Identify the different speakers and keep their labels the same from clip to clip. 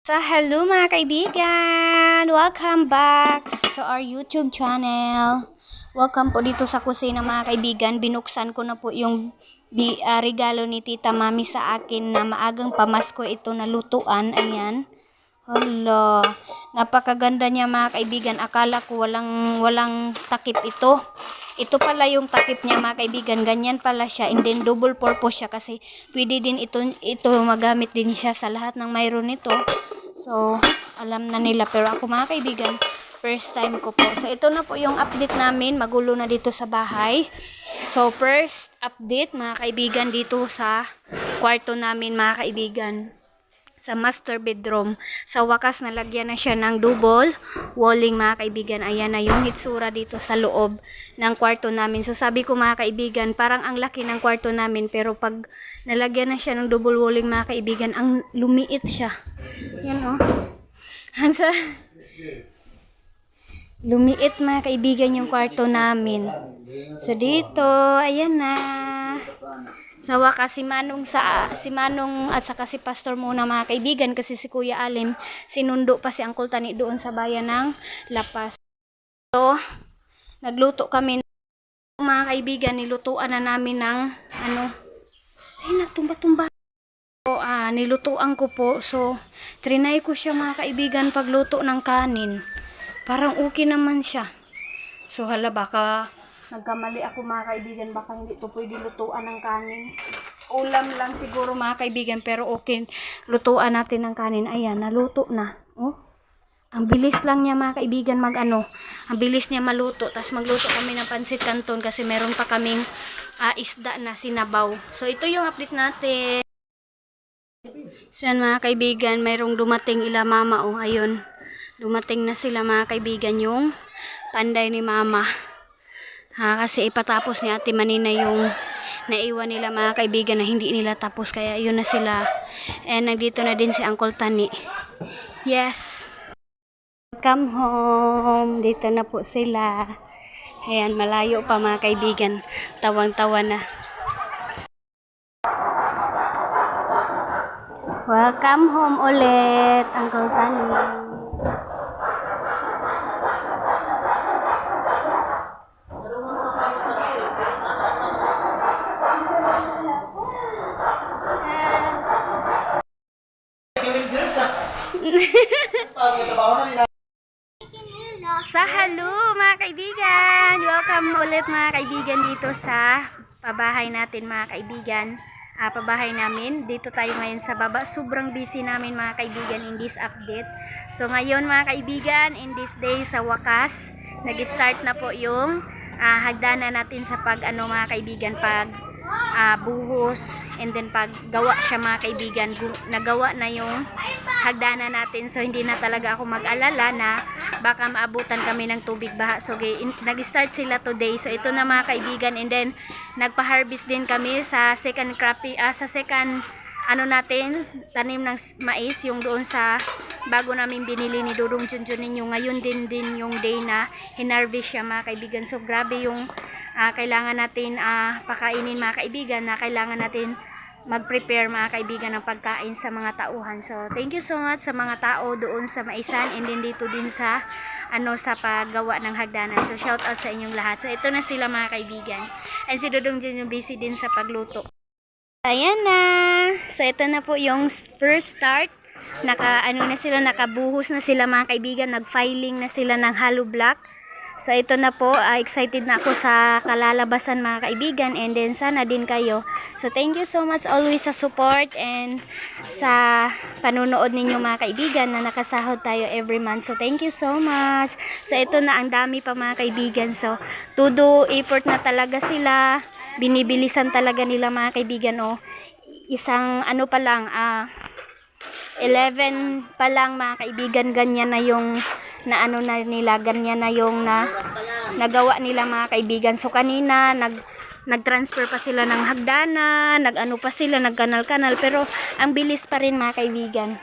Speaker 1: So, hello mga kaibigan! Welcome back to our YouTube channel. Welcome po dito sa kusina mga kaibigan. Binuksan ko na po yung regalo ni Tita Mami sa akin na maagang pamasko ito na lutuan. Ayan. Hala, napakaganda niya mga kaibigan. Akala ko walang takip ito. Ito pala yung takip niya mga kaibigan. Ganyan pala siya. And then double purpose siya kasi pwede din ito magamit din siya sa lahat ng mayroon nito. So, alam na nila. Pero ako mga kaibigan, first time ko po. So, ito na po yung update namin. Magulo na dito sa bahay. So, first update mga kaibigan dito sa kwarto namin mga kaibigan. Sa master bedroom. Sa wakas nalagyan na siya ng double walling mga kaibigan. Ayan na yung hitsura dito sa loob ng kwarto namin. So sabi ko mga kaibigan, parang ang laki ng kwarto namin. Pero pag nalagyan na siya ng double walling mga kaibigan, ang lumiit siya. Yan o. Lumiit mga kaibigan yung kwarto namin. So dito, ayan na. Sa wakas si Manong at saka si Pastor muna mga kaibigan kasi si Kuya Alim sinundo pa si Uncle Tani doon sa bayan ng Lapas. So, nagluto kami mga kaibigan, nilutuan na namin ng nagtumba-tumba. So, nilutuan ko po. So, trinay ko siya mga kaibigan pagluto ng kanin. Parang okay naman siya. So, hala baka nagkamali ako mga kaibigan, baka hindi to pwede lutuan ng kanin. Ulam lang siguro mga kaibigan, pero okay, lutuan natin ng kanin. Ayan, naluto na. Oh, ang bilis lang niya mga kaibigan ang bilis niya maluto. Tapos magluto kami ng pansit canton kasi meron pa kaming isda na sinabaw. So ito yung update natin. Yan mga kaibigan, mayroong dumating ila mama. Oh, ayun. Dumating na sila mga kaibigan, yung panday ni mama. Kasi ipatapos ni Ate Manina yung naiwan nila mga kaibigan na hindi nila tapos, kaya yun na sila. And nandito na din si Uncle Tani. Yes, welcome home. Dito na po sila. Ayan, malayo pa mga kaibigan, tawang-tawa na. Welcome home ulit Uncle Tani. Sa hello mga kaibigan, welcome ulit mga kaibigan dito sa pabahay natin mga kaibigan. Pabahay namin, dito tayo ngayon sa baba. Sobrang busy namin mga kaibigan in this update. So ngayon mga kaibigan, in this day sa wakas, nag-start na po yung hagdanan natin sa mga kaibigan, pag buhos, and then pag gawa siya mga kaibigan, nagawa na yung hagdanan natin. So hindi na talaga ako mag-alala na baka maabutan kami ng tubig baha. So nag-start sila today. So ito na mga kaibigan, and then nagpa-harvest din kami sa second natin, tanim ng mais, yung doon sa bago namin binili ni Dudong Junjun ninyo. Ngayon din yung day na hinarvest siya mga kaibigan. So grabe yung kailangan natin pakainin mga kaibigan, na kailangan natin mag-prepare mga kaibigan ng pagkain sa mga tauhan. So thank you so much sa mga tao doon sa Maisan, and then dito din sa sa paggawa ng hagdanan. So shout out sa inyong lahat. So ito na sila mga kaibigan. And si Dudong Junjun busy din sa pagluto. Ayan na. So ito na po yung first start. Nakabuhos na sila mga kaibigan, nag-filing na sila ng hollow block. So ito na po, excited na ako sa kalalabasan mga kaibigan, and then sana din kayo. So thank you so much always sa support and sa panunood ninyo mga kaibigan, na nakasahod tayo every month. So thank you so much. So ito na, ang dami pa mga kaibigan. So todo effort na talaga sila. Binibilisan talaga nila mga kaibigan. Isang pa lang 11 pa lang mga kaibigan, ganyan na yung ganyan na yung nagawa nila mga kaibigan. So kanina nag-transfer pa sila ng hagdanan, nag-kanal-kanal, pero ang bilis pa rin mga kaibigan.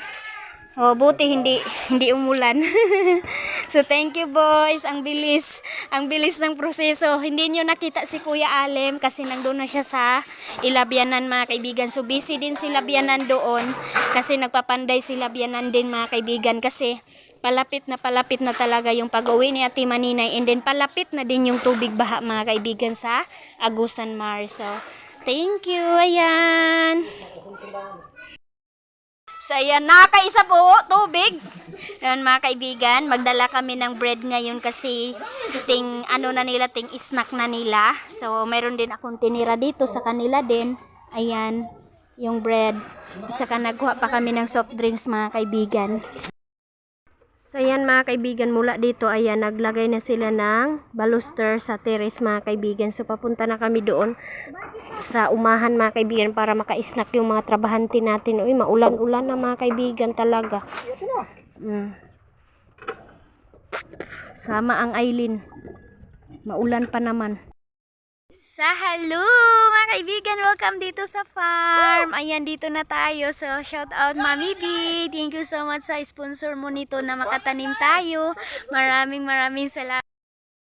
Speaker 1: Oh, buti hindi umulan. So thank you boys. Ang bilis ng proseso. Hindi niyo nakita si Kuya Alem kasi nandoon na siya sa Ilabyanan mga kaibigan. So busy din si Labyanan doon kasi nagpapanday si Labyanan din mga kaibigan kasi palapit na talaga yung pag-uwi ni Ate Maninay, and then palapit na din yung tubig baha mga kaibigan sa Agusan Mar. So thank you. Ayan. So, ayan, nakaisa po, tubig. Ayan, mga kaibigan, magdala kami ng bread ngayon kasi ting snack na nila. So, meron din akong tinira dito sa kanila din. Ayan, yung bread. At saka nagkuha pa kami ng soft drinks, mga kaibigan. So, ayan mga kaibigan, mula dito, ayan, naglagay na sila ng baluster sa terrace mga kaibigan. So, papunta na kami doon sa umahan mga kaibigan para maka-snack yung mga trabahante natin. Uy, maulan-ulan na mga kaibigan talaga. Sama ang Aileen. Maulan pa naman. Sa hello mga kaibigan, welcome dito sa farm. Ayan, dito na tayo. So shout out Mami B, thank you so much sa sponsor mo nito na makatanim tayo. Maraming salamat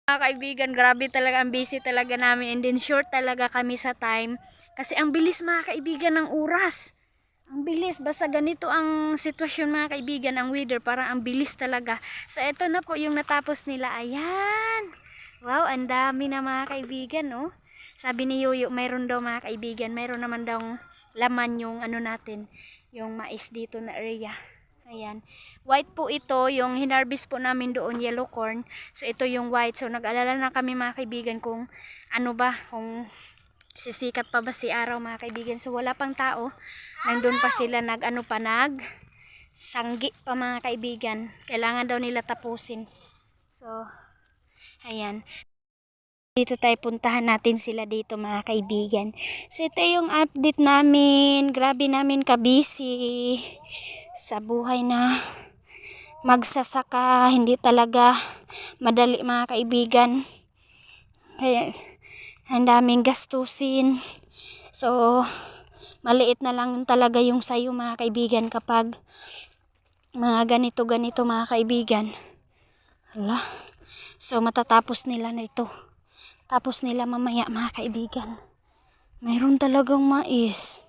Speaker 1: mga kaibigan. Grabe talaga, ang busy talaga namin, and then short talaga kami sa time kasi ang bilis mga kaibigan ng oras. Ang bilis, basta ganito ang sitwasyon mga kaibigan, ang weather parang ang bilis talaga. So ito na po yung natapos nila. Ayan. Wow, ang dami na mga kaibigan, no? Sabi ni Yuyo, mayroon daw mga kaibigan, mayroon naman daw laman yung natin, yung mais dito na area. Ayan. White po ito, yung hinarvest po namin doon, yellow corn. So ito yung white. So nag-alala na kami mga kaibigan kung kung sisikat pa ba si araw mga kaibigan. So wala pang tao. Nandun pa sila sanggi pa mga kaibigan. Kailangan daw nila tapusin. So ayan. Dito tayo, puntahan natin sila dito mga kaibigan. So ito yung update namin. Grabe namin ka-busy sa buhay na magsasaka. Hindi talaga madali mga kaibigan. Kaya ang daming gastusin. So maliit na lang talaga yung sayo mga kaibigan kapag mga ganito mga kaibigan. Hala. So matatapos nila na ito. Tapos nila mamaya mga kaibigan. Mayroon talagang mais.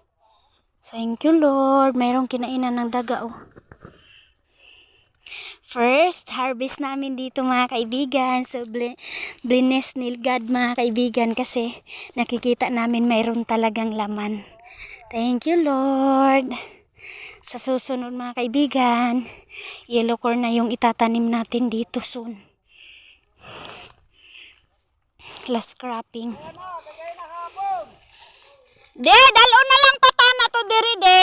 Speaker 1: Thank you Lord. Mayroong kinainan ng daga oh. First harvest namin dito mga kaibigan. So bless ni God mga kaibigan kasi nakikita namin mayroon talagang laman. Thank you Lord. Sa susunod mga kaibigan, yellow corn na yung itatanim natin dito soon. Last cropping. Dalo na lang patana to diri de.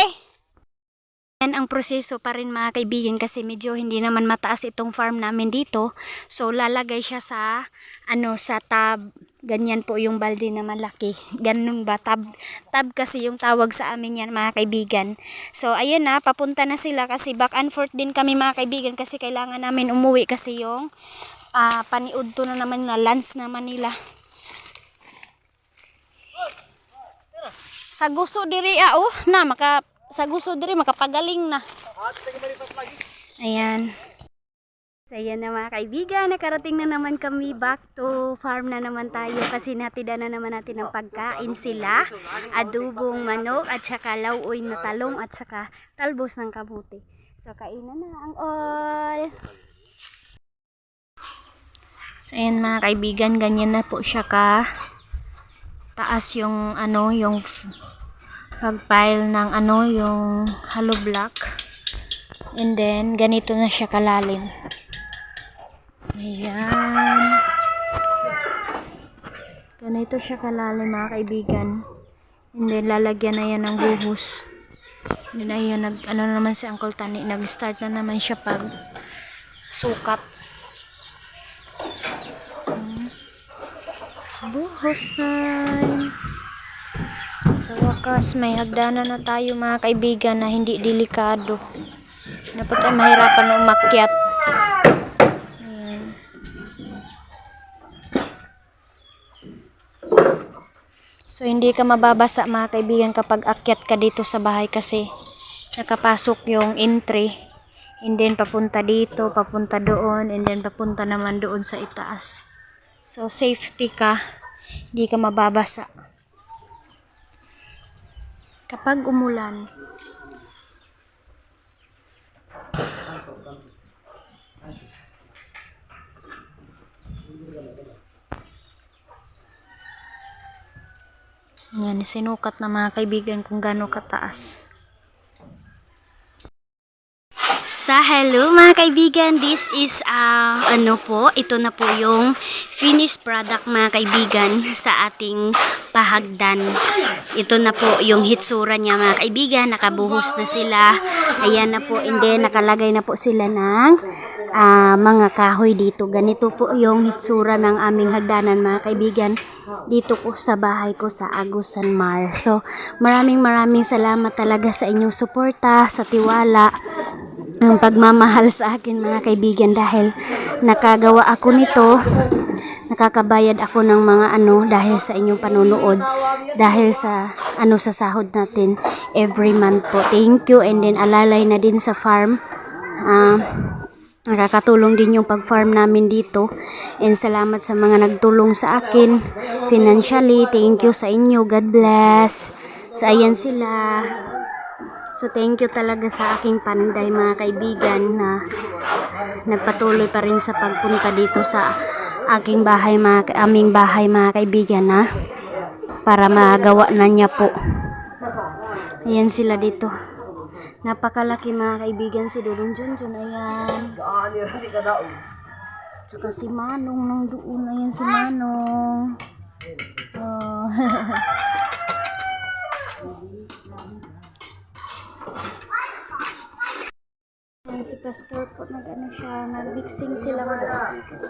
Speaker 1: Yan ang proseso pa rin mga kaibigan kasi medyo hindi naman mataas itong farm namin dito. So lalagay siya sa sa tub. Ganyan po yung balde na malaki. Ganun ba? Tab kasi yung tawag sa amin yan mga kaibigan. So ayun na, papunta na sila kasi back and forth din kami mga kaibigan kasi kailangan namin umuwi kasi yung paniud to na naman na lunch naman nila. Sa gusto diri sa gusto diri makapagaling na. Ayan. So ayan na mga kaibigan, nakarating na naman kami back to farm na naman tayo kasi natida na naman natin ng pagkain sila. Adubong manok at saka lauoy na talong at saka talbos ng kabuti. So kainan na ang all. So ayan mga kaibigan, ganyan na po siya ka taas yung yung pagpile ng yung hollow block, and then ganito na siya kalalim. Ayan, ganito siya kalalim mga kaibigan, and then lalagyan na yan ng buhos. And then ayun, naman si Uncle Tani, nag start na naman siya pag sukat. Buhos time. Sa wakas, may hagdanan na tayo mga kaibigan na hindi delikado. Dapat ay mahirapan na umakyat. Ayan. So hindi ka mababasa mga kaibigan kapag akyat ka dito sa bahay kasi nakapasok yung entry. and then papunta dito, papunta doon, and then papunta naman doon sa itaas. So safety ka, hindi ka mababasa kapag umulan. Yan, sinukat na mga kaibigan kung gaano kataas. Hello mga kaibigan, this is ito na po yung finished product mga kaibigan sa ating pahagdan. Ito na po yung hitsura niya mga kaibigan, nakabuhos na sila. Ayan na po, and then nakalagay na po sila ng mga kahoy dito. Ganito po yung hitsura ng aming hagdanan mga kaibigan dito po sa bahay ko sa Agusan Mar. So maraming salamat talaga sa inyong suporta, sa tiwala, ang pagmamahal sa akin mga kaibigan, dahil nakagawa ako nito, nakakabayad ako ng mga dahil sa inyong panunood, dahil sa sa sahod natin every month po. Thank you, and then alalay na din sa farm. Nakakatulong din yung pag-farm namin dito, and salamat sa mga nagtulong sa akin financially. Thank you sa inyo, God bless. So ayan sila. So thank you talaga sa aking panday mga kaibigan na nagpatuloy pa rin sa pagpunta dito sa aking bahay, aming bahay mga kaibigan, na para magawa na niya po. Ayan sila dito. Napakalaki mga kaibigan, si Dudong Junjun, ayan. Tsaka si Manong nang doon, ayan si Manong. Oh. Ayan si Pastor po, siya, nag-mixing sila mga kaibigan.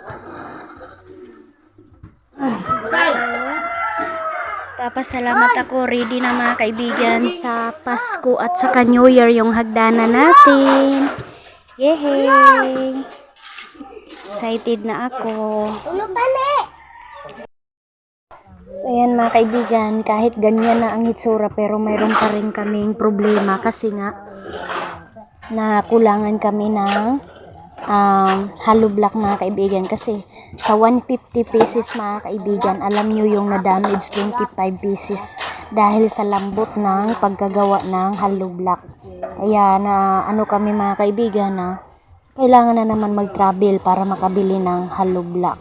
Speaker 1: Papasalamat ako, ready na mga kaibigan sa Pasko at saka New Year yung hagdanan natin. Yehey! Excited na ako. So ayan mga kaibigan, kahit ganyan na ang hitsura pero mayroon pa rin kaming problema kasi nga nakulangan kami ng hollow block mga kaibigan, kasi sa 150 pieces mga kaibigan, alam nyo yung na-damage 25 pieces dahil sa lambot ng pagkagawa ng hollow block. Kaya na kami mga kaibigan na kailangan na naman mag-travel para makabili ng hollow block.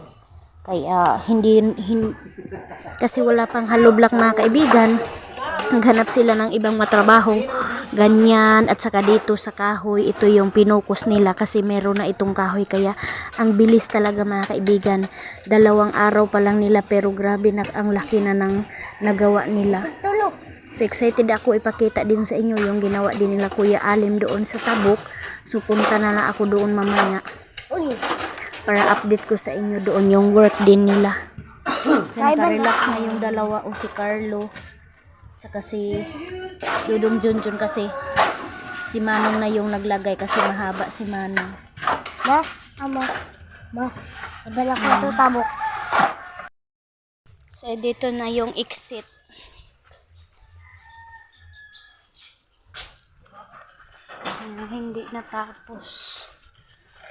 Speaker 1: Kaya hindi kasi wala pang hollow block mga kaibigan, naghanap sila ng ibang matrabaho, ganyan, at saka dito sa kahoy, ito yung pinukus nila kasi meron na itong kahoy, kaya ang bilis talaga mga kaibigan, 2 araw pa lang nila pero grabe na ang laki na ng nagawa nila. So excited ako ipakita din sa inyo yung ginawa din nila Kuya Alim doon sa Tabuk. So punta na lang ako doon mamaya para update ko sa inyo doon yung work din nila. Naka-relax na yung dalawa, o si Carlo saka si Dudong Junjun, kasi si Manong na yung naglagay kasi mahaba si Manong. Ibala ko ito Tabuk. So dito na yung exit. Ayan, hindi natapos.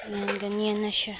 Speaker 1: Ayan, ganyan na siya.